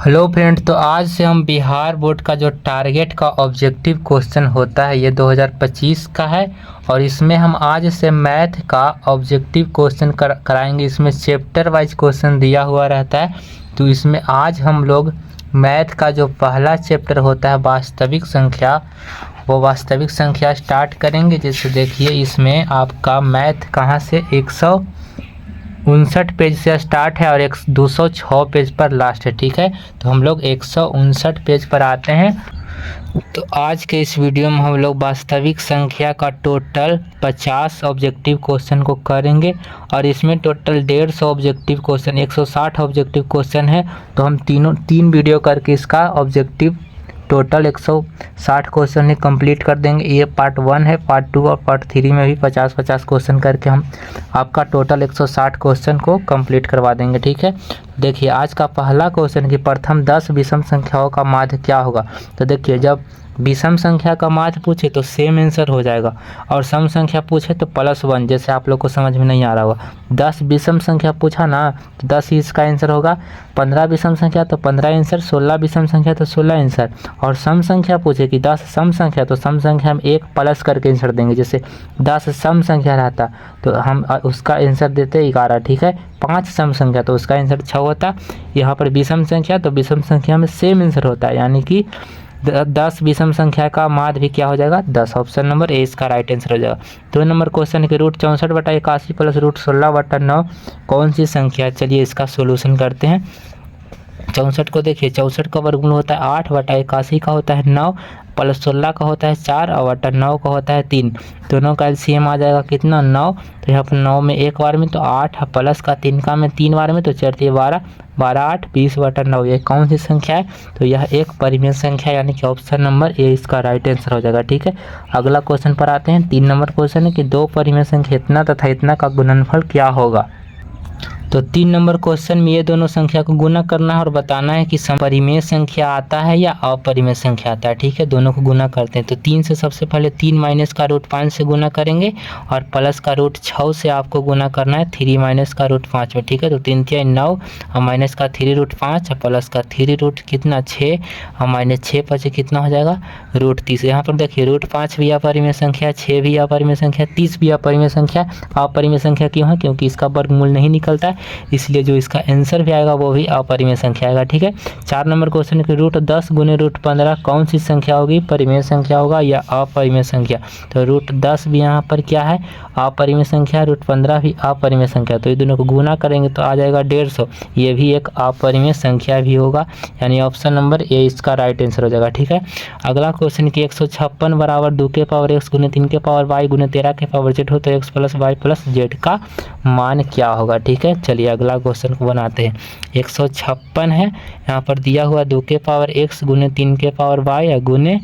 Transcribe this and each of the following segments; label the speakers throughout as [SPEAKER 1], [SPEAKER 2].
[SPEAKER 1] Hello friend, तो आज से हम बिहार बोर्ड का जो टारगेट का ऑब्जेक्टिव क्वेश्चन होता है ये 2025 का है। और इसमें हम आज से मैथ का ऑब्जेक्टिव क्वेश्चन कराएंगे। इसमें चैप्टर वाइज क्वेश्चन दिया हुआ रहता है। तो इसमें आज हम लोग मैथ का जो पहला चैप्टर होता है वास्तविक संख्या, वो वास्तविक संख्या स्टार्ट करेंगे। जैसे देखिए इसमें आपका मैथ कहाँ से 159 पेज से स्टार्ट है और 206 पेज पर लास्ट है। ठीक है, तो हम लोग 159 पेज पर आते हैं। तो आज के इस वीडियो में हम लोग वास्तविक संख्या का टोटल 50 ऑब्जेक्टिव क्वेश्चन को करेंगे। और इसमें total 150 objective question, 160 objective question है। तो हम तीन वीडियो करके इसका ऑब्जेक्टिव टोटल 160 क्वेश्चन ही कंप्लीट कर देंगे। ये पार्ट 1 है। पार्ट 2 और पार्ट 3 में भी 50-50 क्वेश्चन करके हम आपका टोटल 160 क्वेश्चन को कंप्लीट करवा देंगे। ठीक है, देखिए आज का पहला क्वेश्चन कि प्रथम 10 विषम संख्याओं का माध्य क्या होगा। तो देखिए जब विषम संख्या का माध्य पूछे तो सेम आंसर हो जाएगा, और सम संख्या पूछे तो +1, जैसे आप लोग को समझ में नहीं आ रहा होगा। 10 विषम संख्या पूछा ना तो 10 ही इसका आंसर होगा। 15 विषम संख्या तो 15 आंसर, 16 विषम संख्या तो 16 आंसर। और सम संख्या पूछे कि 10 सम संख्या, तो सम संख्या हम 1 प्लस करके आंसर देंगे। जैसे 10 सम संख्या रहता तो हम उसका आंसर देते 11। ठीक है, 5 सम संख्या तो उसका आंसर 6 होता। यहाँ पर विषम संख्या, तो विषम संख्या में सेम आंसर होता है, यानी कि 10 विषम संख्या का माध्य भी क्या हो जाएगा 10। ऑप्शन नंबर ए इसका राइट आंसर हो जाएगा। 2 नंबर क्वेश्चन के √64/81 + √16/9 कौन सी संख्या। चलिए इसका सोल्यूशन करते हैं। 64 को देखिए, 64 का वर्गमूल होता है 8/81 का होता है 9, + 16 का होता है 4 और बटा 9 का होता है 3। दोनों का एलसीएम आ जाएगा कितना 9। तो यहाँ पर 9 में एक बार में तो 8 प्लस का 3 का में 3 बार में तो 4 12, 12 8 20/9। ये कौन सी संख्या है। तो यह एक परिमेय संख्या, यानी कि ऑप्शन नंबर ए इसका राइट आंसर हो जाएगा। ठीक है, अगला क्वेश्चन पर आते हैं। 3 नंबर क्वेश्चन है कि 2 परिमेय संख्या इतना तथा इतना का गुणनफल क्या होगा। तो 3 नंबर क्वेश्चन में ये दोनों संख्या को गुना करना है और बताना है कि परिमेय संख्या आता है या अपरिमेय संख्या आता है। ठीक है, दोनों को गुना करते हैं। तो 3 से सबसे पहले 3 माइनस का √5 से गुना करेंगे और प्लस का √6 से आपको गुना करना है 3 माइनस का √5 में। ठीक है, तो 3 × 9 और माइनस का 3 √5 और प्लस का 3 रूट कितना 6 और माइनस 6 × कितना हो जाएगा √30। यहाँ पर देखिए √5 भी अपरिमेय संख्या, 6 भी अपरिमेय संख्या, 30 भी अपरिमेय संख्या। अपरिमेय संख्या क्यों है, क्योंकि इसका वर्गमूल नहीं निकलता है, इसलिए जो इसका आंसर भी आएगा वो भी अपरिमेय संख्या आएगा। ठीक है, 4 नंबर क्वेश्चन के √10 × √15 कौन सी संख्या होगी, परिमेय संख्या होगा या अपरिमेय संख्या। तो √10 भी यहाँ पर क्या है अपरिमेय संख्या, √15 भी अपरिमेय संख्या। तो ये दोनों को गुना करेंगे तो आ जाएगा 150। ये भी एक अपरिमेय संख्या भी होगा, यानी ऑप्शन नंबर ए इसका राइट आंसर हो जाएगा। ठीक है, अगला क्वेश्चन की 156 बराबर 2 के पावर x × 3 के पावर y × 13 के पावर z हो तो x + y + z का मान क्या होगा। ठीक है, चलिए अगला क्वेश्चन को बनाते हैं। 156 है, यहाँ पर दिया हुआ 2 के पावर x × 3 के पावर y या गुने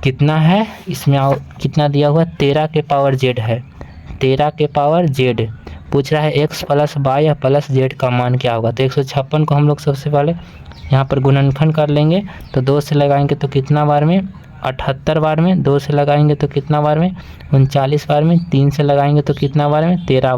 [SPEAKER 1] कितना है, इसमें कितना दिया हुआ 13 के पावर z है। 13 के पावर z पूछ रहा है x + y या + z का मान क्या होगा। तो 156 को हम लोग सबसे पहले यहाँ पर गुणनखंड कर लेंगे। तो 2 से लगाएंगे तो कितना बार में 78 बार में, 2 से लगाएंगे तो कितना बार में 39 बार में, 3 से लगाएंगे तो कितना बार में 13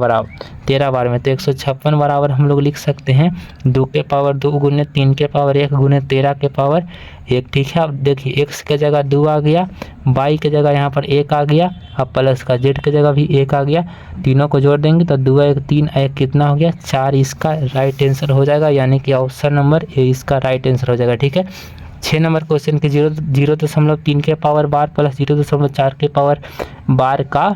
[SPEAKER 1] बार में। तो 156 बराबर हम लोग लिख सकते हैं 2 के पावर 2 × 3 के पावर 1 × 13 के पावर 1। ठीक है, अब देखिए x के जगह 2 आ गया, y के जगह यहाँ पर 1 आ गया, अब प्लस का z के जगह भी 1 आ गया। तीनों को जोड़ देंगे तो 2 1 3 1 कितना हो गया 4, इसका राइट आंसर हो जाएगा, यानी कि ऑप्शन नंबर ए इसका राइट आंसर हो जाएगा। ठीक है, 6 नंबर क्वेश्चन के 0.3 के पावर बार + 0.4 के पावर बार का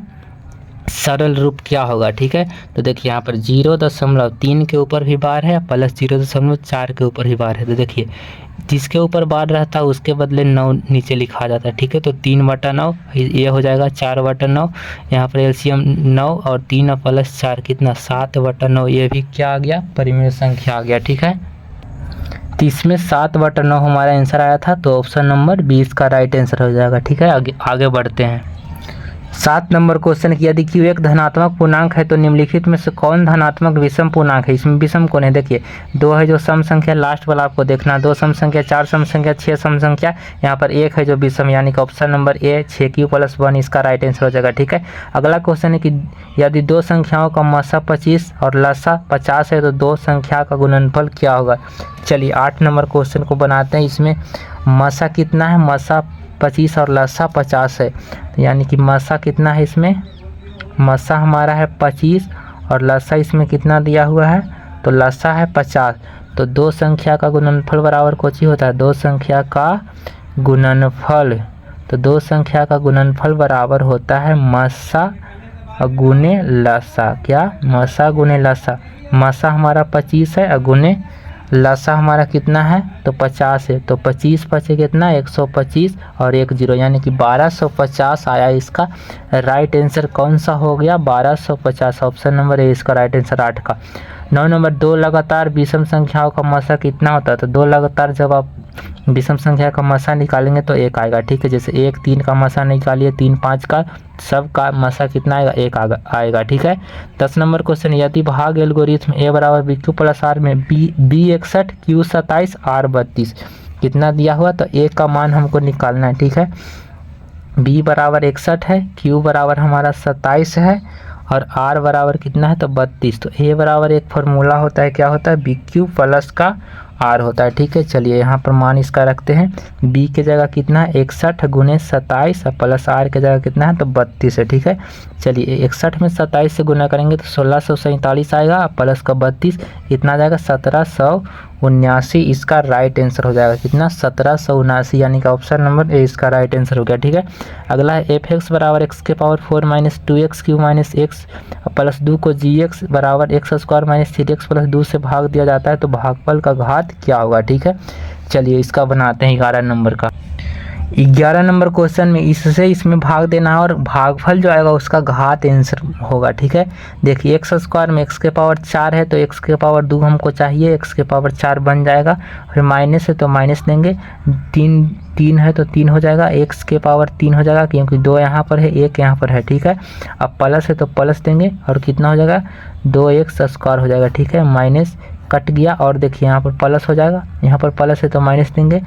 [SPEAKER 1] सरल रूप क्या होगा। ठीक है, तो देखिए यहाँ पर 0.3 के ऊपर भी बार है प्लस 0.4 के ऊपर भी बार है। तो देखिए जिसके ऊपर बार रहता है उसके बदले 9 नीचे लिखा जाता है। ठीक है, तो 3/9 ये हो जाएगा 4/9। यहाँ पर एलसीएम 9 और 3 प्लस 4 कितना 7/9। ये भी क्या आ गया परिमेय संख्या आ गया। ठीक है, तो इसमें 7/9 हमारा आंसर आया था, तो ऑप्शन नंबर 20 का राइट आंसर हो जाएगा। ठीक है, आगे बढ़ते हैं। 7 नंबर क्वेश्चन की यदि Q एक धनात्मक पूर्णांक है तो निम्नलिखित में से कौन धनात्मक विषम पूर्णांक है। इसमें विषम कौन है, देखिए 2 है जो सम संख्या, लास्ट वाला आपको देखना, 2 सम संख्या, 4 सम संख्या, 6 सम संख्या, यहाँ पर 1 है जो विषम, यानी कि ऑप्शन नंबर ए 6Q + 1 इसका राइट आंसर हो जाएगा। ठीक है, अगला क्वेश्चन है कि यदि 2 संख्याओं का मसा 25 और लसा 50 है तो 2 संख्या का गुणनफल क्या होगा। चलिए 8 नंबर क्वेश्चन को बनाते हैं। इसमें मसा कितना है, मसा 25 और लसा 50 है, तो यानी कि मसा कितना है, इसमें मसा हमारा है 25 और लसा इसमें कितना दिया हुआ है, तो लसा है 50। तो 2 संख्या का गुणनफल बराबर कुछ ही होता है, 2 संख्या का गुणनफल, तो 2 संख्या का गुणनफल बराबर होता है मसा गुने लसा। क्या, मसा गुने लसा, मसा हमारा 25 है और गुने लसा हमारा कितना है, तो 50 है, तो 25 पचे कितना 125 और 1 0, यानी कि 1250 आया। इसका राइट आंसर कौन सा हो गया, 1250, ऑप्शन नंबर ए इसका राइट आंसर 8 का। 9 नंबर 2 लगातार विषम संख्याओं का मसा कितना होता है, तो 2 लगातार जब आप विषम संख्या का मसा निकालेंगे तो 1 आएगा। ठीक है, जैसे 1 3 का मसा निकालिए, 3 5 का, सब का मसा कितना आएगा, 1 आएगा। ठीक है, 10 नंबर क्वेश्चन यदि भाग एल्गोरिथम ए बराबर BQ + R में B 61 Q 27 R 32 कितना दिया हुआ, तो ए का मान हमको निकालना है। ठीक है, B बराबर 61 है, Q बराबर हमारा 27 है और R बराबर कितना है, तो 32। तो ए बराबर एक फार्मूला होता है, क्या होता है, BQ + का R होता है। ठीक है, चलिए यहाँ पर मान इसका रखते हैं, B के जगह कितना है 61 गुने 27 और प्लस R के जगह कितना है, तो 32 है। ठीक है, चलिए 61 में 27 से गुना करेंगे तो 1647 आएगा, प्लस का 32 कितना जाएगा 1779, इसका राइट आंसर हो जाएगा कितना 1779, यानी कि ऑप्शन नंबर ए इसका राइट आंसर हो गया। ठीक है, अगला है f(x) बराबर x⁴ - 2x³ - x प्लस 2 को gx बराबर x² - 3x + 2 से भाग दिया जाता है तो भागफल का घात क्या होगा। ठीक है, चलिए इसका बनाते हैं 11 नंबर का। 11 नंबर क्वेश्चन में इससे इसमें भाग देना है और भागफल जो आएगा उसका घात आंसर होगा। ठीक है, देखिए x² में x⁴ है तो x⁴ हमको चाहिए, x⁴ बन जाएगा, फिर माइनस है तो माइनस देंगे, 3 है तो 3 हो जाएगा, x⁴ हो जाएगा क्योंकि 2 यहाँ पर है 1 यहाँ पर है। ठीक है, अब प्लस है तो प्लस देंगे और कितना हो जाएगा 2x² हो जाएगा। ठीक है, माइनस कट गया और देखिए यहाँ पर प्लस हो जाएगा, यहाँ पर प्लस है तो माइनस देंगे,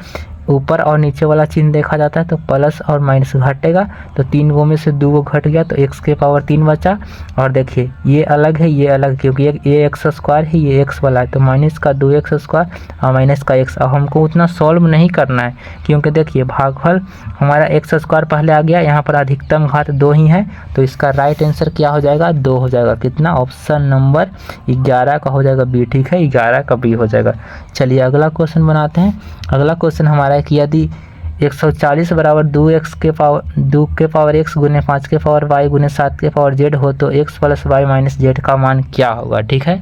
[SPEAKER 1] ऊपर और नीचे वाला चिन्ह देखा जाता है तो प्लस और माइनस घटेगा, तो 3 गो में से 2 गो घट गया तो x⁴ बचा। और देखिए ये अलग है ये अलग, क्योंकि ये x² है ये x वाला है, तो माइनस का 2x² और माइनस का x। अब हमको उतना सॉल्व नहीं करना है क्योंकि देखिए भागफल हमारा x² पहले आ गया, यहाँ पर अधिकतम घात 2 ही है, तो इसका राइट आंसर क्या हो जाएगा 2 हो जाएगा। कितना, ऑप्शन नंबर 11 का हो जाएगा बी। ठीक है, 11 का बी हो जाएगा। चलिए अगला क्वेश्चन बनाते हैं। अगला क्वेश्चन हमारा है कि यदि 140 बराबर 2x के पावर x गुने 5 के पावर y गुने 7 के पावर z हो तो x + y - z का मान क्या होगा। ठीक है,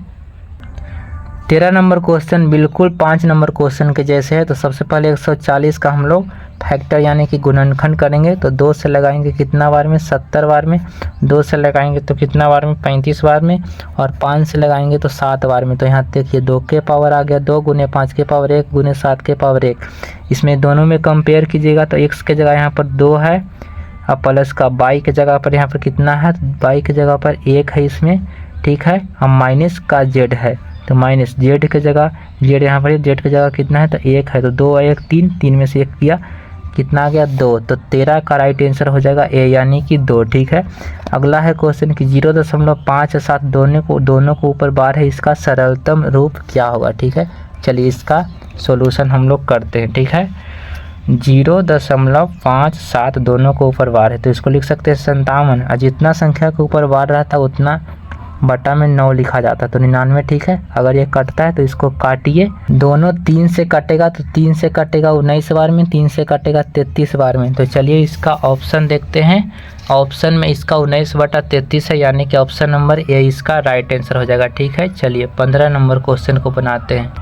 [SPEAKER 1] 13 नंबर क्वेश्चन बिल्कुल 5 नंबर क्वेश्चन के जैसे है। तो सबसे पहले 140 का हम लोग फैक्टर यानी कि गुणनखंड करेंगे, तो 2 से लगाएंगे कितना बार में 70 बार में, 2 से लगाएंगे तो कितना बार में 35 बार में, और 5 से लगाएंगे तो 7 बार में। तो यहाँ देखिए 2 के पावर आ गया 2 गुने 5 के पावर 1 गुने 7 के पावर 1। इसमें दोनों में कंपेयर कीजिएगा तो x के जगह यहाँ पर 2 है और प्लस का y के जगह पर यहाँ पर कितना है, y के जगह पर 1 है इसमें। ठीक है, और माइनस का z है तो माइनस z के जगह z यहाँ पर z के जगह कितना है, तो 1 है, तो 2 1 3 में से 1 किया कितना आ गया 2, तो 13 का राइट आंसर हो जाएगा ए यानी कि 2। ठीक है, अगला है क्वेश्चन कि 0.57 दोनों को ऊपर बार है, इसका सरलतम रूप क्या होगा। ठीक है, चलिए इसका सॉल्यूशन हम लोग करते हैं। ठीक है, 0.57 दोनों को ऊपर बार है तो इसको लिख सकते हैं 57, और जितना संख्या के ऊपर बार रहता है उतना बटा में 9 लिखा जाता है तो 99। ठीक है, अगर ये कटता है तो इसको काटिए, दोनों 3 से कटेगा तो 3 से कटेगा 19 बार में, 3 से कटेगा 33 बार में। तो चलिए इसका ऑप्शन देखते हैं, ऑप्शन में इसका 19/33 है यानी कि ऑप्शन नंबर ए इसका राइट आंसर हो जाएगा। ठीक है, चलिए 15 नंबर क्वेश्चन को बनाते हैं।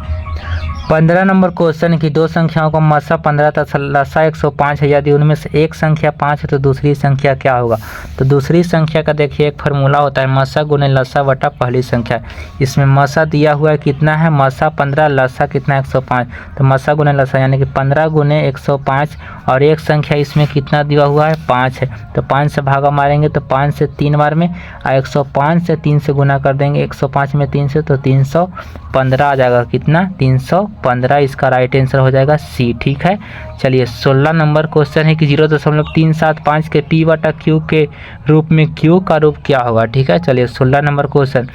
[SPEAKER 1] 15 नंबर क्वेश्चन की दो संख्याओं का मसा 15 तथा लसा 105 है। यदि उनमें से एक संख्या 5 है तो दूसरी संख्या क्या होगा। तो दूसरी संख्या का देखिए एक फार्मूला होता है मसा गुने लसा बटा पहली संख्या। इसमें मसा दिया हुआ है कितना है, मसा 15, लसा कितना है 105। तो मसा गुने लसा यानी कि 15 गुने 105 और एक संख्या इसमें कितना दिया हुआ है 5 है। तो 5 से भागा मारेंगे तो 5 से 3 बार में, 105 से 3 से गुना कर देंगे 105 में 3 से, तो 315 आ जाएगा। कितना 315, इसका राइट आंसर हो जाएगा सी। ठीक है, चलिए 16 नंबर क्वेश्चन है कि 0.375 के पी बटा क्यू के रूप में क्यू का रूप क्या होगा। ठीक है, चलिए 16 नंबर क्वेश्चन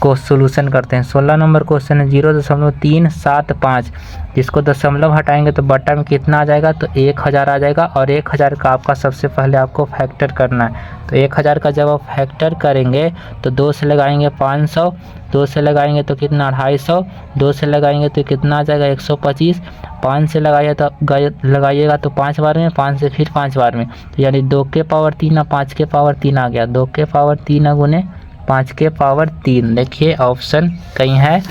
[SPEAKER 1] को सोल्यूशन करते हैं। 16 नंबर क्वेश्चन है 0.375, जिसको दशमलव हटाएंगे तो बटा में कितना आ जाएगा, तो 1000 आ जाएगा। और 1000 का आपका सबसे पहले आपको फैक्टर करना है। तो 1000 का जब आप फैक्टर करेंगे तो 2 से लगाएंगे 500, 2 से लगाएंगे तो कितना 250, 2 से लगाएंगे तो कितना आ जाएगा 125, 5 से लगाइएगा तो 5 बार में, 5 से फिर 5 बार में, तो यानी 2 के पावर 3 और 5 के पावर 3 आ गया। 2 के पावर 3 गुने 5 के पावर 3, देखिए ऑप्शन कहीं है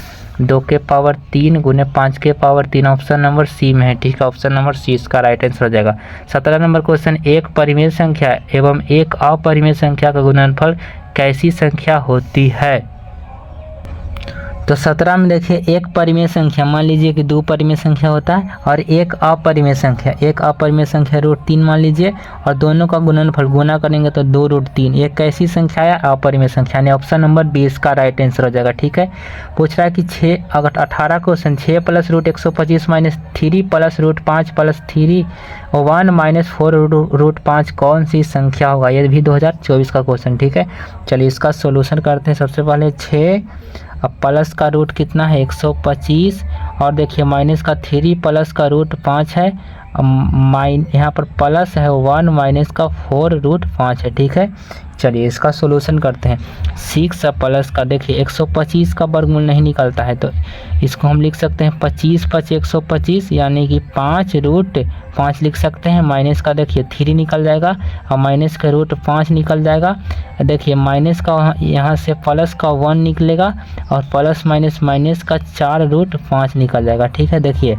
[SPEAKER 1] 2 के पावर 3 गुने 5 के पावर 3, ऑप्शन नंबर सी में है। ठीक है, ऑप्शन नंबर सी इसका राइट आंसर हो जाएगा। 17 नंबर क्वेश्चन, एक परिमेय संख्या एवं एक अपरिमेय संख्या का गुणनफल कैसी संख्या होती है। तो 17 में देखिए एक परिमेय संख्या, मान लीजिए कि 2 परिमेय संख्या होता है और एक अपरिमेय संख्या, एक अपरिमेय संख्या √3 मान लीजिए, और दोनों का गुणनफल गुना करेंगे तो 2√3। एक कैसी संख्या है, अपरिमेय संख्या, यानी ऑप्शन नंबर 20 का राइट आंसर हो जाएगा। ठीक है, पूछ रहा है कि 18 क्वेश्चन 6 + √125 - 3 + √5 + 3 1 - 4 √5 कौन सी संख्या होगा। ये भी 2024 का क्वेश्चन। ठीक है, चलिए इसका सोल्यूशन करते हैं। सबसे पहले 6, अब प्लस का रूट कितना है 125, और देखिए माइनस का 3 प्लस का √5 है, यहाँ पर प्लस है 1 माइनस का 4 √5 है। ठीक है, चलिए इसका सोल्यूशन करते हैं। 6 प्लस का देखिए 125 का वर्गमूल नहीं निकलता है, तो इसको हम लिख सकते हैं 25 × 5 = 125, यानी कि 5 √5 लिख सकते हैं। माइनस का देखिए 3 निकल जाएगा और माइनस का √5 निकल जाएगा। देखिए माइनस का यहाँ से प्लस का 1 निकलेगा और प्लस माइनस का 4 √5 निकल जाएगा। ठीक है, देखिए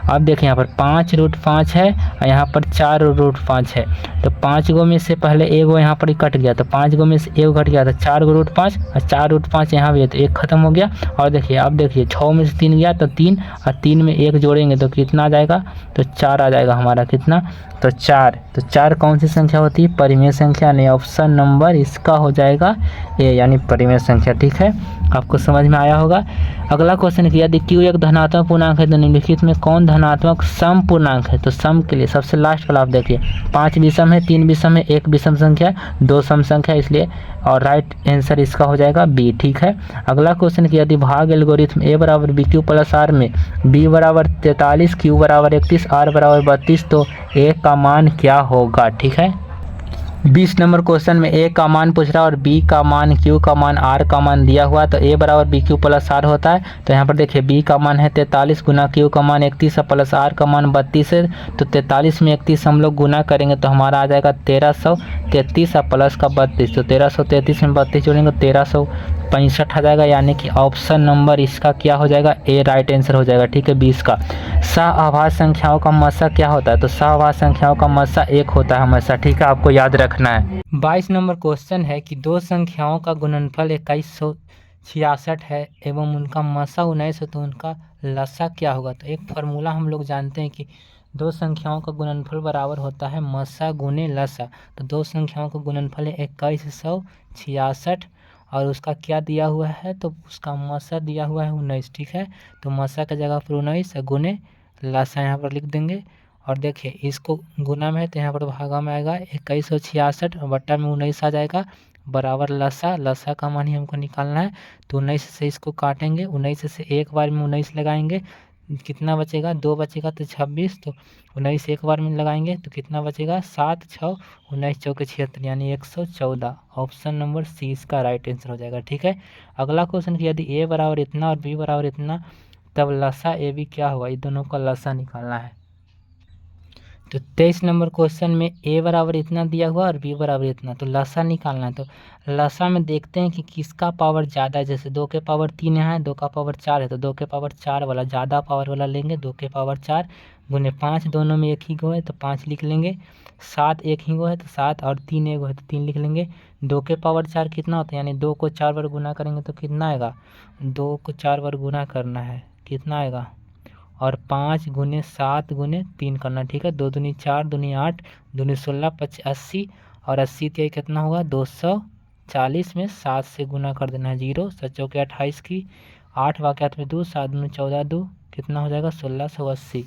[SPEAKER 1] अब देखिए यहाँ पर 5 √5 है और यहाँ पर 4 √5 है, तो 5 गो में से पहले एगो यहाँ पर कट गया, तो 5 गो में से एगो कट गया, तो 4 √5 और 4 √5 यहाँ भी है, तो 1 खत्म हो गया। और देखिए अब देखिए 6 में से 3 गया तो 3, और 3 में 1 जोड़ेंगे तो कितना आ जाएगा, तो 4 आ जाएगा हमारा। कितना, तो 4। तो 4 कौन सी संख्या होती है, परिमेय संख्या, नहीं ऑप्शन नंबर इसका हो जाएगा ए, यानी परिमेय संख्या। ठीक है, आपको समझ में आया होगा। अगला क्वेश्चन किया, यदि Q एक धनात्मक पूर्णांक है तो निम्नलिखित में कौन धनात्मक सम पूर्णांक है। तो सम के लिए सबसे लास्ट वाला आप देखिए, 5 विषम है, 3 विषम है, 1 विषम संख्या है, 2 सम संख्या, इसलिए और राइट आंसर इसका हो जाएगा बी। ठीक है, अगला क्वेश्चन किया, यदि भाग एल्गोरिथम A = BQ + R में B = 43, Q = 31, R = 32, तो A का मान क्या होगा। ठीक है, 20 नंबर क्वेश्चन में A का मान पूछ रहा है और B का मान, Q का मान, R का मान दिया हुआ, तो A = BQ + R होता है। तो यहाँ पर देखिए B का मान है 43 गुना Q का मान 31 प्लस R का मान 32 है, तो 43 में 31 हम लोग गुना करेंगे तो हमारा आ जाएगा 1333 प्लस का 32, तो 1333 में 32 जोड़ेंगे 1365 आ जाएगा, यानी कि ऑप्शन नंबर इसका क्या हो जाएगा, ए राइट आंसर हो जाएगा। ठीक है, 20 का। सहअभाज्य संख्याओं का मसा क्या होता है। तो सहअभाज्य संख्याओं का मसा 1 होता है हमेशा। ठीक है, आपको याद रखना है। 22 नंबर क्वेश्चन है कि दो संख्याओं का गुणनफल 2166 है एवं उनका मसा 19 है, तो उनका लसा क्या होगा। तो एक फार्मूला हम लोग जानते हैं कि दो संख्याओं का गुणनफल बराबर होता है मसा गुने लसा। तो दो संख्याओं का गुणनफल है 2166 और उसका क्या दिया हुआ है, तो उसका मसा दिया हुआ है 19। ठीक है, तो मसा की जगह पर 19 गुने लसा यहाँ पर लिख देंगे। और देखिए इसको गुना में है तो यहाँ पर भागा में आएगा 2166 और बट्टा में 19 आ जाएगा, बराबर लसा का मान ही हमको निकालना है। तो 19 से इसको काटेंगे, 19 से एक बार में 19 लगाएंगे, कितना बचेगा, 2 बचेगा तो 26, तो 19 एक बार में लगाएंगे तो कितना बचेगा, 7 6 19 चौके 76, यानी 114। ऑप्शन नंबर सी इसका राइट आंसर हो जाएगा। ठीक है, अगला क्वेश्चन कि यदि A = इतना और B = इतना, तब लसा AB क्या होगा। ये दोनों का लसा निकालना है। तो 23 नंबर क्वेश्चन में a बराबर इतना दिया हुआ और b बराबर इतना, तो लसा निकालना है। तो लसा में देखते हैं कि किसका पावर ज़्यादा है। जैसे 2 के पावर 3 है, 2 का पावर 4 है, तो 2 के पावर 4 वाला ज़्यादा पावर वाला लेंगे। 2 के पावर 4 गुने 5, दोनों में एक ही गो है तो 5 लिख लेंगे। 7 एक ही गो है तो 7, और 3 एक गो है तो 3 लिख लेंगे। 2 के पावर 4 कितना होता है, यानी 2 को 4 बार गुना करेंगे तो कितना आएगा, 2 को 4 बार गुना करना है, कितना आएगा, और 5 गुने 7 गुने 3 करना। ठीक है, 2 दूनी 4, दूनी 8, दूनी 16, 25 80, और 80 के कितना हुआ 240 में 7 से गुना कर देना है। 0 7 के 28 की 8 वाक्यात में 2, 7 दूनी 14, 2 कितना हो जाएगा 1680।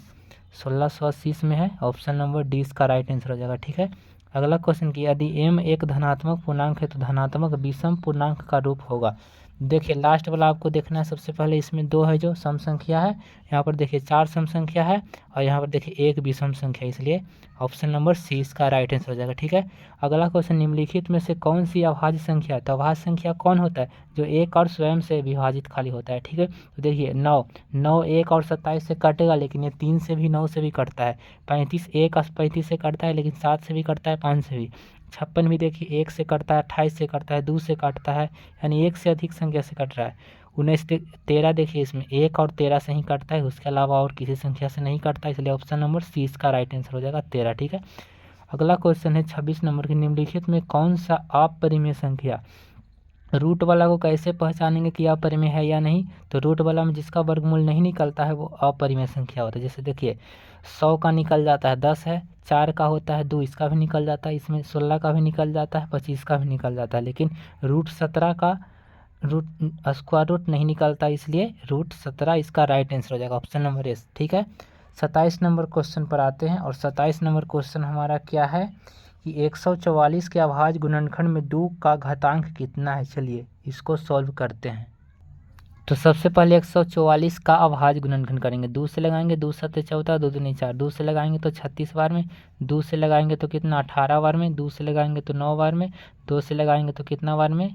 [SPEAKER 1] 1680 इसमें है, ऑप्शन नंबर डी इसका राइट आंसर हो जाएगा। ठीक है, अगला क्वेश्चन की यदि m एक धनात्मक पूर्णांक है तो धनात्मक विषम पूर्णांक का रूप होगा। देखिए लास्ट वाला आपको देखना है। सबसे पहले इसमें 2 है जो सम संख्या है, यहाँ पर देखिए 4 सम संख्या है, और यहाँ पर देखिए 1 विषम संख्या, इसलिए ऑप्शन नंबर सी इसका राइट आंसर हो जाएगा। ठीक है, अगला क्वेश्चन निम्नलिखित में से कौन सी अभाज्य संख्या है। तो अभाज्य संख्या कौन होता है, जो एक और स्वयं से विभाजित खाली होता है। ठीक है, तो देखिए 9 1 और 27 से कटेगा, लेकिन ये 3 से भी 9 से भी कटता है। 35 1 और 35 से कटता है, लेकिन 7 से भी कटता है, 5 से भी। 56 भी देखिए 1 से कटता है, 28 से कटता है, 2 से कटता है, यानी 1 से अधिक संख्या से कट रहा है। 19 13 देखिए इसमें 1 और 13 से ही कटता है, उसके अलावा और किसी संख्या से नहीं कटता, इसलिए ऑप्शन नंबर सी इसका राइट आंसर हो जाएगा 13। ठीक है, अगला क्वेश्चन है 26 नंबर की, निम्नलिखित में कौन सा अपरिमेय संख्या रूट वाला को कैसे पहचानेंगे कि अपरिमेय है या नहीं। तो रूट वाला में जिसका वर्गमूल नहीं निकलता है वो अपरिमेय संख्या होता है। जैसे देखिए 100 का निकल जाता है 10 है, 4 का होता है 2, इसका भी निकल जाता है, इसमें 16 का भी निकल जाता है, 25 का भी निकल जाता है, लेकिन रूट 17 का रूट स्क्वायर रूट नहीं निकलता, इसलिए रूट 17 इसका राइट आंसर हो जाएगा, ऑप्शन नंबर एस। ठीक है, 27 नंबर क्वेश्चन पर आते हैं, और 27 नंबर क्वेश्चन हमारा क्या है कि 144 के अभाज्य गुणनखंड में 2 का घातांक कितना है। चलिए इसको सॉल्व करते हैं। तो सबसे पहले 144 का अभाज्य गुणनखंड करेंगे। 2 से लगाएंगे, 2 7 14, 2 दूनी 4, 2 से लगाएंगे तो 36 बार में, 2 से लगाएंगे तो कितना 18 बार में, 2 से लगाएंगे तो 9 बार में, 2 से लगाएंगे तो कितना बार में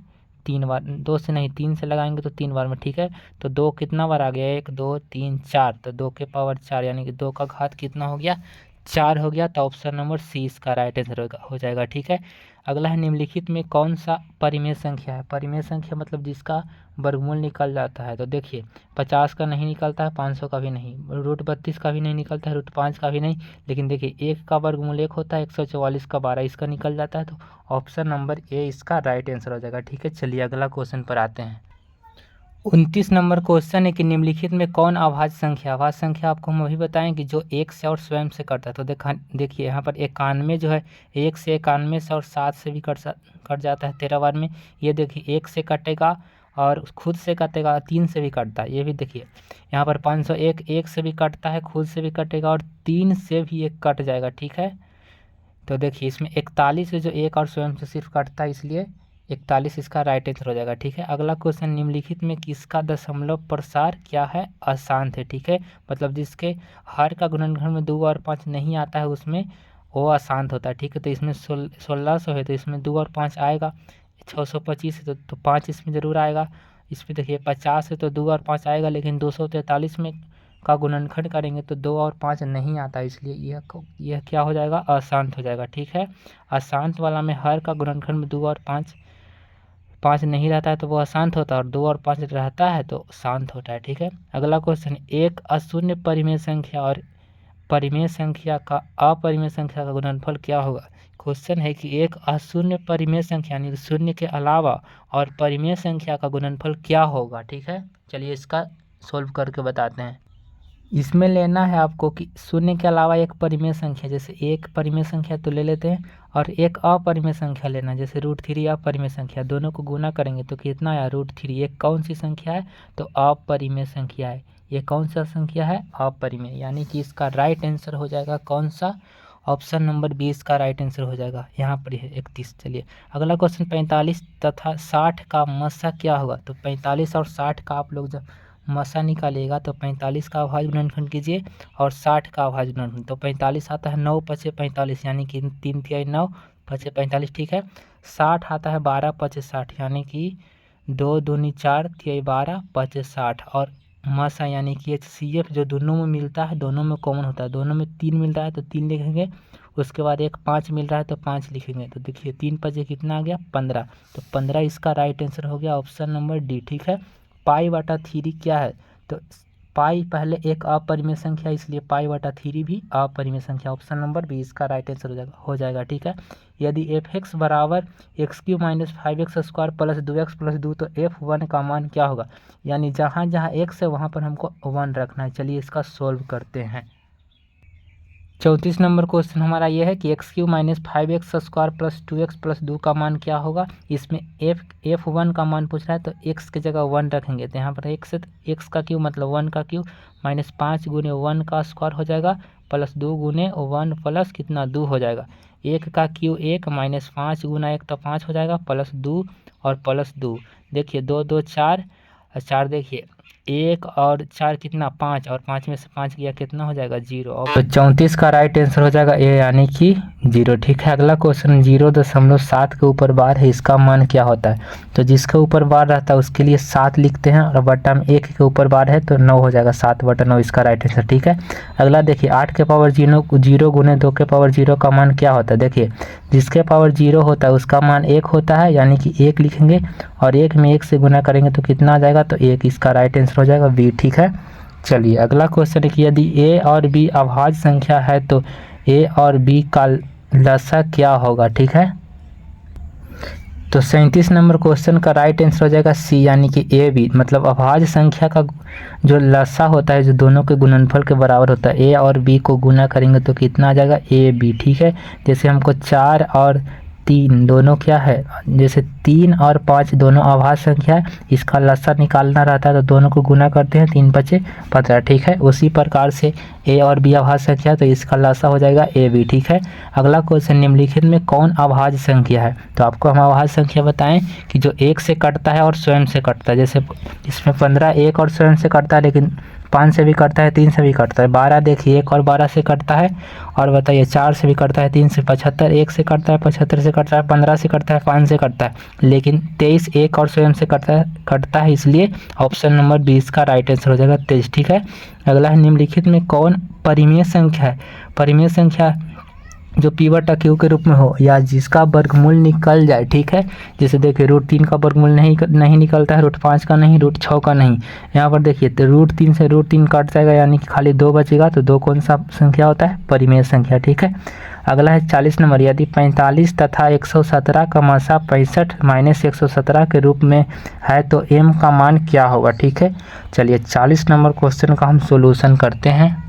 [SPEAKER 1] 3 बार, 2 से नहीं 3 से लगाएंगे तो 3 बार में। ठीक है, तो 2 कितना बार आ गया 1 2 3 4, तो 2 के पावर 4 यानी कि 2 का घात कितना हो गया 4 हो गया, तो ऑप्शन नंबर सी इसका राइट आंसर हो जाएगा। ठीक है, अगला है निम्नलिखित में कौन सा परिमेय संख्या है। परिमेय संख्या मतलब जिसका वर्गमूल निकल जाता है। तो देखिए 50 का नहीं निकलता है, 500 का भी नहीं, रूट 32 का भी नहीं निकलता है, रूट 5 का भी नहीं, लेकिन देखिए 1 का वर्गमूल 1 होता है, 144 का 12 इसका निकल जाता है, तो ऑप्शन नंबर ए इसका राइट आंसर हो जाएगा। ठीक है, चलिए अगला क्वेश्चन पर आते हैं। 29 नंबर क्वेश्चन है कि निम्नलिखित में कौन अभाज्य संख्या। अभाज्य संख्या आपको हम वही बताएं कि जो 1 से और स्वयं से कटता है। तो देखिए यहाँ पर 91 जो है 1 से 91 से और 7 से भी कट जाता है 13 बार में। ये देखिए 1 से कटेगा और खुद से कटेगा, 3 से भी कटता है। ये भी देखिए यहाँ पर 501 1 से भी कटता है, खुद से भी कटेगा, और 3 से भी एक कट जाएगा। ठीक है, तो देखिए इसमें 41 है जो 1 और स्वयं से सिर्फ कटता है, इसलिए 41 इसका राइट आंसर हो जाएगा। ठीक है, अगला क्वेश्चन निम्नलिखित में किसका दशमलव प्रसार क्या है अशांत है। ठीक है, मतलब जिसके हर का गुणनखंड में 2 और 5 नहीं आता है उसमें वो अशांत होता है। ठीक है, तो इसमें 1600 है तो इसमें 2 और 5 आएगा, 625 है तो 5 इसमें ज़रूर आएगा। इसमें देखिए 50 है तो 2 और 5 आएगा, लेकिन 243 में का गुणनखंड करेंगे तो 2 और 5 नहीं आता, इसलिए यह क्या हो जाएगा अशांत हो जाएगा। ठीक है, अशांत वाला में हर का गुणनखंड में 2 और 5 नहीं रहता है तो वो अशांत होता है, और 2 और 5 रहता है तो शांत होता है। ठीक है, अगला क्वेश्चन, एक अशून्य परिमेय संख्या और परिमेय संख्या का अपरिमेय संख्या का गुणनफल क्या होगा। क्वेश्चन है कि एक अशून्य परिमेय संख्या यानी शून्य के अलावा और परिमेय संख्या का गुणनफल क्या होगा। ठीक है, चलिए इसका सोल्व करके बताते हैं। इसमें लेना है आपको कि शून्य के अलावा एक परिमेय संख्या, जैसे एक परिमेय संख्या तो ले लेते हैं, और एक अपरिमेय संख्या लेना, जैसे √3 अपरिमेय संख्या, दोनों को गुना करेंगे तो कितना आया √3। ये कौन सी संख्या है, तो अपरिमेय संख्या है। ये कौन सा संख्या है, अपरिमेय, यानी कि इसका राइट आंसर हो जाएगा कौन सा, ऑप्शन नंबर 20 का राइट आंसर हो जाएगा। यहाँ पर है 31। चलिए अगला क्वेश्चन, 45 तथा 60 का मसा क्या होगा। तो 45 और 60 का आप लोग जब मसा निकालिएगा तो 45 का अभाज्य गुणनखंड कीजिए और 60 का अभाज्य गुणनखंड। तो 45 आता है 9 5 45, यानी कि 3 तिहाई 9 5 45। ठीक है, 60 आता है 12 5 60, यानी कि 2 दूनी 4 तिहाई 12 5 60, और मसा यानी कि HCF जो दोनों में मिलता है, दोनों में कॉमन होता है, दोनों में 3 मिल रहा है तो 3 लिखेंगे, उसके बाद एक 5 मिल रहा है तो 5 लिखेंगे। तो देखिए 3 5 कितना आ गया 15, तो 15 इसका राइट आंसर हो गया ऑप्शन नंबर डी। ठीक है, पाई बटा 3 क्या है, तो पाई पहले एक अपरिमेय संख्या, इसलिए पाई बटा 3 भी अपरिमेय संख्या, ऑप्शन नंबर बी इसका राइट आंसर हो जाएगा। ठीक है, यदि f(x) बराबर x³ - 5x² + 2x + 2 तो f1 का मान क्या होगा, यानी जहाँ जहाँ x है वहाँ पर हमको 1 रखना है। चलिए इसका सोल्व करते हैं। 34 नंबर क्वेश्चन हमारा ये है कि x³ - 5x² + 2x + 2 का मान क्या होगा। इसमें f1 का मान पूछ रहा है तो x की जगह 1 रखेंगे, तो यहाँ पर x है तो x का क्यूब मतलब 1 का क्यूब -5 × 1 का स्क्वायर हो जाएगा प्लस 2 × 1 प्लस कितना 2 हो जाएगा। 1 का क्यूब 1 -5 × 1 तो 5 हो जाएगा प्लस 2 और प्लस 2, देखिए 2 2 4 और 4, देखिए 1 और 4 कितना 5, और 5 में से 5 गया कितना हो जाएगा 0। तो 34 का राइट आंसर हो जाएगा ए यानी कि 0। ठीक है, अगला क्वेश्चन 0.7 के ऊपर बार है, इसका मान क्या होता है। तो जिसके ऊपर बार रहता है उसके लिए 7 लिखते हैं, और बट्टा में 1 के ऊपर बार है तो 9 हो जाएगा, 7/9 इसका राइट आंसर। ठीक है, अगला देखिए 8 के पावर 0 × 2 के पावर 0 का मान क्या होता है। देखिए जिसके पावर 0 होता है उसका मान 1 होता है, यानी कि 1 लिखेंगे, और 1 में 1 से गुना करेंगे तो कितना आ जाएगा, तो 1 इसका राइट आंसर हो जाएगा बी। ठीक है, चलिए अगला क्वेश्चन है कि यदि ए और बी अभाज्य संख्या है तो ए और बी का लसा क्या होगा। ठीक है, तो 37 नंबर क्वेश्चन का राइट आंसर हो जाएगा सी, यानी कि ए बी, मतलब अभाज्य संख्या का जो लसा होता है जो दोनों के गुणनफल के बराबर होता है, ए और बी को गुना करेंगे तो कितना आ जाएगा ए बी। ठीक है, जैसे हमको 4 और 3 दोनों क्या है, जैसे 3 और 5 दोनों अभाज्य संख्या है, इसका लसा निकालना रहता है तो दोनों को गुना करते हैं, 3 5 15। ठीक है, उसी प्रकार से ए और बी अभाज्य संख्या तो इसका लसा हो जाएगा ए बी। ठीक है, अगला क्वेश्चन निम्नलिखित में कौन अभाज्य संख्या है। तो आपको हम अभाज्य संख्या बताएं कि जो 1 से कटता है और स्वयं से कटता है, जैसे इसमें 15 1 और स्वयं से कटता है, लेकिन 5 से भी कटता है, 3 से भी कटता है। 12 देखिए 1 और 12 से कटता है, और बताइए 4 से भी कटता है, 3 से। 75 1 से कटता है, 75 से कटता है, 15 से कटता है, 5 से कटता है, लेकिन 23 1 और स्वयं से कटता है, इसलिए ऑप्शन नंबर 20 का राइट आंसर हो जाएगा 23। ठीक है, अगला है निम्नलिखित में कौन परिमेय संख्या है। परिमेय संख्या जो p/q के रूप में हो या जिसका वर्गमूल निकल जाए। ठीक है, जैसे देखिए √3 का वर्गमूल नहीं निकलता है, √5 का नहीं, √6 का नहीं। यहाँ पर देखिए तो √3 से √3 कट जाएगा, यानी कि खाली 2 बचेगा, तो 2 कौन सा संख्या होता है, परिमेय संख्या। ठीक है, अगला है 40 नंबर, यदि 45 तथा 117 का मसा 65 - 117 के रूप में है तो m का मान क्या होगा। ठीक है, चलिए 40 नंबर क्वेश्चन का हम सोल्यूशन करते हैं।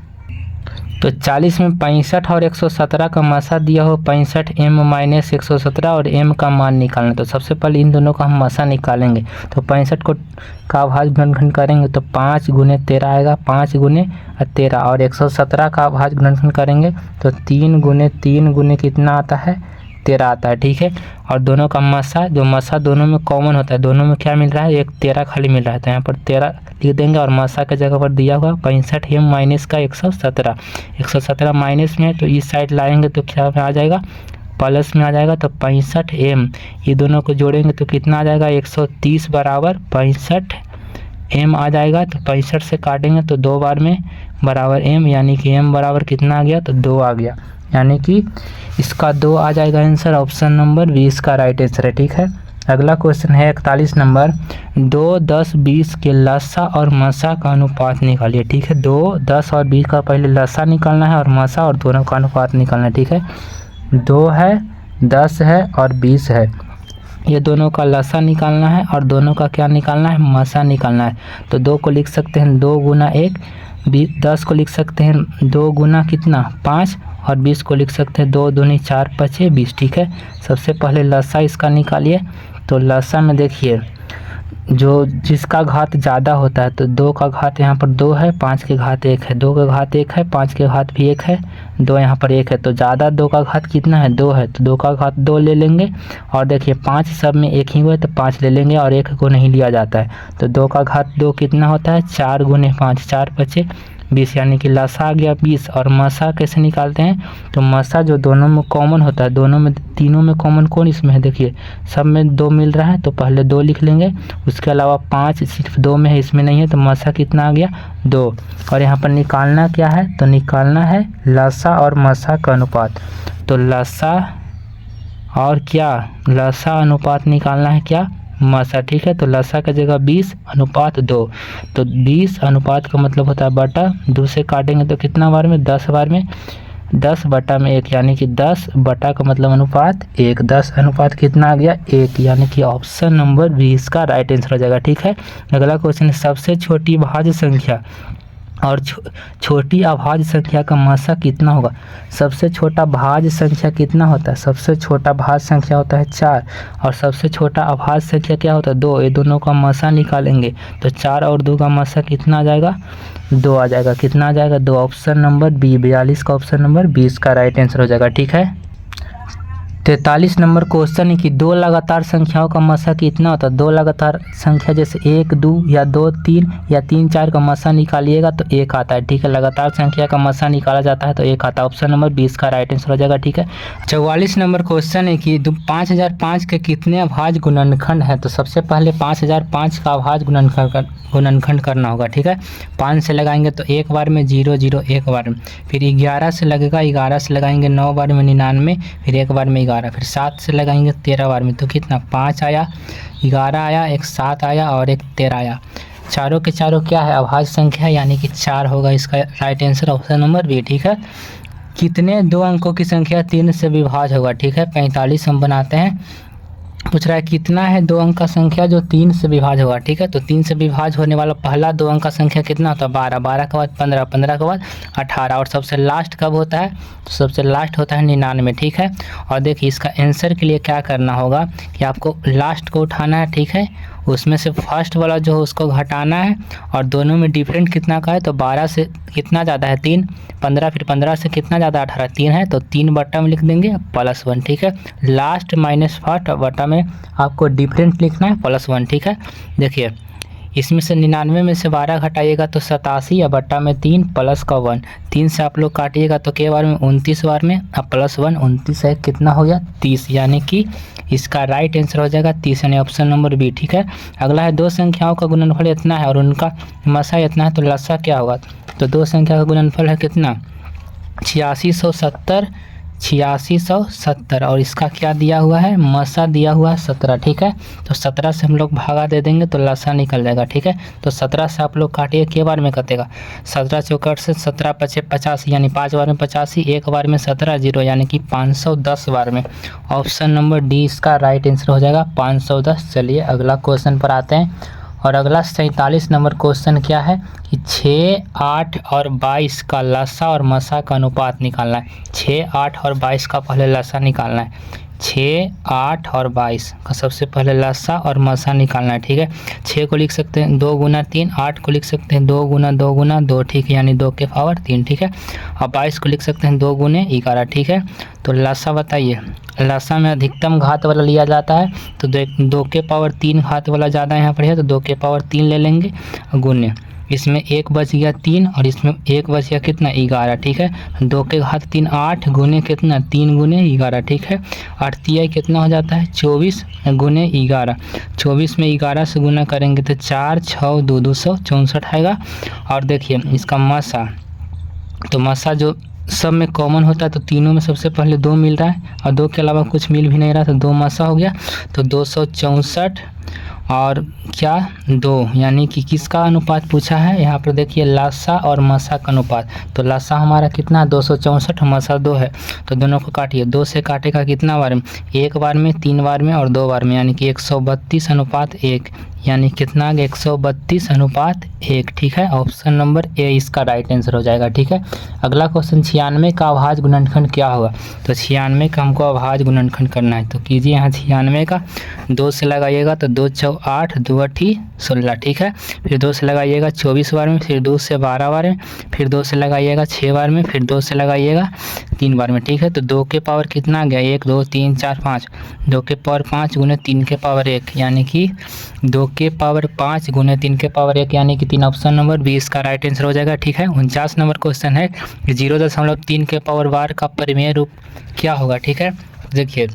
[SPEAKER 1] तो 40 में 65 और 117 का मसा दिया हो 65 m - 117 और m का मान निकालना। तो सबसे पहले इन दोनों का हम मसा निकालेंगे, तो 65 को का अभाज्य गुणनखंड करेंगे तो 5 × 13 आएगा, 5 × 13, और 117 का अभाज्य गुणनखंड करेंगे तो 3 × 3 × कितना आता है 13 आता है। ठीक है, और दोनों का मसा, जो मसा दोनों में कॉमन होता है, दोनों में क्या मिल रहा है, एक 13 खाली मिल रहा है, तो यहाँ पर 13 लिख देंगे, और मसा के जगह पर दिया हुआ 65 m - का 117, 117 माइनस में है तो इस साइड लाएंगे तो क्या में आ जाएगा, प्लस में आ जाएगा, तो 65 m, ये दोनों को जोड़ेंगे तो कितना आ जाएगा 130 बराबर 65 m आ जाएगा। तो 65 से काटेंगे तो 2 बार में बराबर m, यानी कि m बराबर कितना आ गया, तो 2 आ गया, यानी कि इसका 2 आ जाएगा आंसर, ऑप्शन नंबर 20 का राइट आंसर है। ठीक है, अगला क्वेश्चन है 41 नंबर, 2 10 20 के लसा और मसा का अनुपात निकालिए। ठीक है, 2 10 और 20 का पहले लसा निकालना है और मसा, और दोनों का अनुपात निकालना है। ठीक है, 2 है 10 है और 20 है, ये दोनों का लसा निकालना है और दोनों का क्या निकालना है, मसा निकालना है। तो 2 को लिख सकते हैं 2 × 1, 10 को लिख सकते हैं 2 × कितना 5, और 20 को लिख सकते हैं 2 दूनी 4 5 20। ठीक है, सबसे पहले लसा इसका निकालिए। तो लसा में देखिए जो जिसका घात ज़्यादा होता है, तो 2 का घात यहाँ पर 2 है, 5 के घात 1 है, 2 का घात 1 है, 5 के घात भी 1 है, 2 यहाँ पर 1 है, तो ज़्यादा 2 का घात कितना है 2 है, तो 2 का घात 2 ले लेंगे। और देखिए 5 सब में 1 ही हुआ तो 5 ले लेंगे, और 1 को नहीं लिया जाता है, तो 2 का घात 2 कितना होता है 4 × 5, 4 5 20 यानी कि लसा आ गया 20। और मसा कैसे निकालते हैं, तो मसा जो दोनों में कॉमन होता है, दोनों में तीनों में कॉमन कौन इसमें है, देखिए सब में 2 मिल रहा है तो पहले 2 लिख लेंगे। उसके अलावा 5 सिर्फ 2 में है, इसमें नहीं है, तो मसा कितना आ गया 2। और यहाँ पर निकालना क्या है, तो निकालना है लसा और मसा का अनुपात। तो लसा और क्या, लसा अनुपात निकालना है क्या, मसा। ठीक है, तो लसा का जगह 20/2। तो 20 का मतलब होता है बटा 2 से काटेंगे तो कितना बार में, 10 बार में, 10/1 यानी कि 10 बटा का मतलब अनुपात 1। 10 अनुपात कितना आ गया 1, यानी कि ऑप्शन नंबर 20 का राइट आंसर हो जाएगा। ठीक है, अगला क्वेश्चन है सबसे छोटी भाज्य संख्या और छोटी अभाज्य संख्या का मसा कितना होगा। सबसे छोटा भाज्य संख्या कितना होता है, सबसे छोटा भाज्य संख्या होता है 4 और सबसे छोटा अभाज्य संख्या क्या होता है 2। ये दोनों का मसा निकालेंगे तो 4 और 2 का मसा कितना आ जाएगा 2 आ जाएगा। कितना आ जाएगा 2, ऑप्शन नंबर बी 42 का ऑप्शन नंबर 20 का राइट आंसर हो जाएगा। ठीक है, 43 नंबर क्वेश्चन है कि 2 लगातार संख्याओं का मसा कितना होता है। 2 लगातार संख्या जैसे 1 2 या 2 3 या 3 4 का मसा निकालिएगा तो 1 आता है। ठीक है, लगातार संख्या का मसा निकाला जाता है तो 1 आता है। ऑप्शन नंबर 20 का राइट आंसर हो जाएगा। ठीक है, 44 नंबर क्वेश्चन है कि 5005 के कितने अभाज्य गुणनखंड है। तो सबसे पहले 5005 का अभाज्य गुणनखंड करना होगा। ठीक है, 5 से लगाएंगे तो एक बार में 0 0 एक बार में, फिर 11 से लगेगा, 11 से लगाएंगे 9 बार में 99, फिर एक बार में 11, फिर 7 से लगाएंगे 13 बार में, तो कितना 5 आया, 11 आया, एक 7 आया और एक 13 आया। चारों के चारों क्या है अभाज्य संख्या यानी कि 4 होगा इसका right answer option number B. ठीक है, कितने 2 अंकों की संख्या 3 से विभाज्य होगा। ठीक है, 45 हम बनाते हैं। पूछ रहा है कितना है 2 अंक का संख्या जो 3 से विभाज्य होगा। ठीक है, तो 3 से विभाज्य होने वाला पहला 2 अंक का संख्या कितना होता है 12, 12 के बाद 15, 15 के बाद 18 और सबसे लास्ट कब होता है, तो सबसे लास्ट होता है 99। ठीक है, और देखिए इसका आंसर के लिए क्या करना होगा कि आपको लास्ट को उठाना है। ठीक है, उसमें से फर्स्ट वाला जो है उसको घटाना है और दोनों में डिफरेंट कितना का है, तो 12 से कितना ज़्यादा है 3, 15, फिर 15 से कितना ज़्यादा 18, 3 है तो 3 बटा में लिख देंगे +1। ठीक है, लास्ट माइनस फर्स्ट बटा में आपको डिफरेंट लिखना है +1। ठीक है, देखिए इसमें से 99 में से 12 घटाइएगा तो 87 या बट्टा में 3 प्लस का 1, 3 से आप लोग काटिएगा तो के बार में 29 बार में अब +1, 29 है कितना हो गया 30, यानी कि इसका राइट आंसर हो जाएगा 30 यानी ऑप्शन नंबर बी। ठीक है, अगला है 2 संख्याओं का गुणनफल इतना है और उनका मसा इतना है तो लसा क्या होगा। तो 2 संख्या का गुणनफल है कितना 8670 और इसका क्या दिया हुआ है मसा दिया हुआ है 17। ठीक है, तो 17 से हम लोग भागा दे देंगे तो लसा निकल जाएगा। ठीक है, तो 17 से आप लोग काटिए के बार में कटेगा 17 चौकट से 17 × 85 यानी 5 बार में 85, एक बार में 17 0 यानी कि 510 बार में। ऑप्शन नंबर डी इसका राइट आंसर हो जाएगा 510। चलिए अगला क्वेश्चन पर आते हैं और अगला 47 नंबर क्वेश्चन क्या है कि 6, 8 और 22 का लसा और मसा का अनुपात निकालना है। 6, 8 और 22 का पहले लसा निकालना है। 6, 8 और 22 का सबसे पहले लसा और मसा निकालना है। ठीक है, 6 को लिख सकते हैं 2 × 3, 8 को लिख सकते हैं 2 × 2 × 2, ठीक है, यानी 2 के पावर 3। ठीक है, और 22 को लिख सकते हैं 2 × 11। ठीक है, तो लसा बताइए, लसा में अधिकतम घात वाला लिया जाता है तो 2 के पावर 3 घात वाला ज़्यादा यहाँ पर है तो 2 के पावर 3 ले लेंगे गुने, इसमें 1 बच गया 3 और इसमें 1 बच गया कितना 11। ठीक है, 2 के घात 3 8 गुने कितना 3 × 11। ठीक है, 8 तिहाई कितना हो जाता है 24 × 11, 24 में 11 से गुना करेंगे तो 4 6 2 264 आएगा। और देखिए इसका मसा, तो मसा जो सब में कॉमन होता है तो तीनों में सबसे पहले 2 मिल रहा है और 2 के अलावा कुछ मिल भी नहीं रहा तो 2 मसा हो गया तो 264 और क्या 2, यानी कि किसका अनुपात पूछा है यहाँ पर देखिए लसा और मसा का अनुपात। तो लसा हमारा कितना है 264, मसा 2 है तो दोनों को काटिए, 2 से काटेगा कितना बार में 1 बार में 3 बार में और 2 बार में, यानी कि 132/1 यानी कितना 132/1। ठीक है, ऑप्शन नंबर ए इसका राइट आंसर हो जाएगा। ठीक है, अगला क्वेश्चन 96 का अभाज्य गुणनखंड क्या होगा। तो 96 का हमको अभाज्य गुणनखंड करना है तो कीजिए यहाँ 96 का 2 से लगाइएगा तो 2 × 8 2 × 8 16, ठीक है। फिर 2 से लगाइएगा 24 बार में, फिर 2 से 12 बार में, फिर 2 से लगाइएगा 6 बार में, फिर 2 से लगाइएगा 3 बार में, ठीक है। तो 2 के पावर कितना आ गया, 1 2 3 4 5, 2 के पावर 5 गुने 3 के पावर 1, यानी कि 2 के पावर 5 गुने 3 के पावर 1, यानी कि 3। ऑप्शन नंबर 20 का राइट आंसर हो जाएगा, ठीक है। 49 नंबर क्वेश्चन है 0.3 के पावर बार का परिमेय रूप क्या होगा, ठीक है। देखिए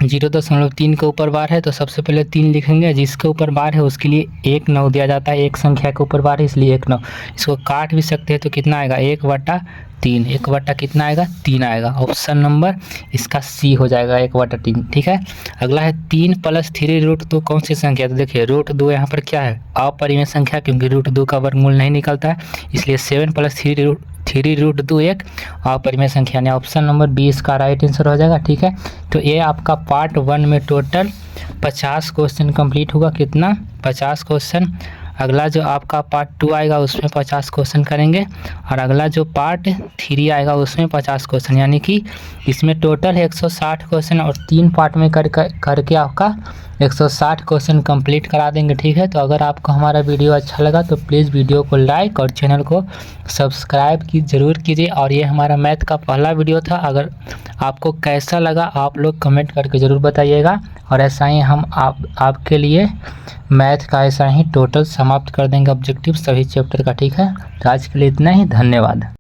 [SPEAKER 1] 0.3 के ऊपर बार है तो सबसे पहले 3 लिखेंगे, जिसके ऊपर बार है उसके लिए 1 9 दिया जाता है, एक संख्या के ऊपर बार है इसलिए 1 9। इसको काट भी सकते हैं तो कितना आएगा, 1/3, 1 कितना आएगा 3 आएगा। ऑप्शन नंबर इसका सी हो जाएगा 1/3, ठीक है। अगला है 3 + 3√2 कौन सी संख्या, तो देखिए √2 यहाँ पर क्या है, अपरिमेय संख्या, क्योंकि √2 का वर्गमूल नहीं निकलता है, इसलिए 7 + 3√2 एक अपरिमेय संख्या है। ऑप्शन नंबर 20 का राइट आंसर हो जाएगा, ठीक है। तो ये आपका पार्ट 1 में टोटल 50 क्वेश्चन कंप्लीट होगा, कितना 50 क्वेश्चन। अगला जो आपका पार्ट 2 आएगा उसमें 50 क्वेश्चन करेंगे, और अगला जो पार्ट 3 आएगा उसमें 50 क्वेश्चन, यानी कि इसमें टोटल 160 क्वेश्चन और 3 पार्ट में करके आपका 160 क्वेश्चन कंप्लीट करा देंगे, ठीक है। तो अगर आपको हमारा वीडियो अच्छा लगा तो प्लीज़ वीडियो को लाइक और चैनल को सब्सक्राइब ज़रूर कीजिए। और ये हमारा मैथ का पहला वीडियो था, अगर आपको कैसा लगा आप लोग कमेंट करके ज़रूर बताइएगा। और ऐसा ही हम आपके लिए मैथ का ऐसा ही टोटल समाप्त कर देंगे ऑब्जेक्टिव सभी चैप्टर का, ठीक है। तो आज के लिए इतना ही, धन्यवाद।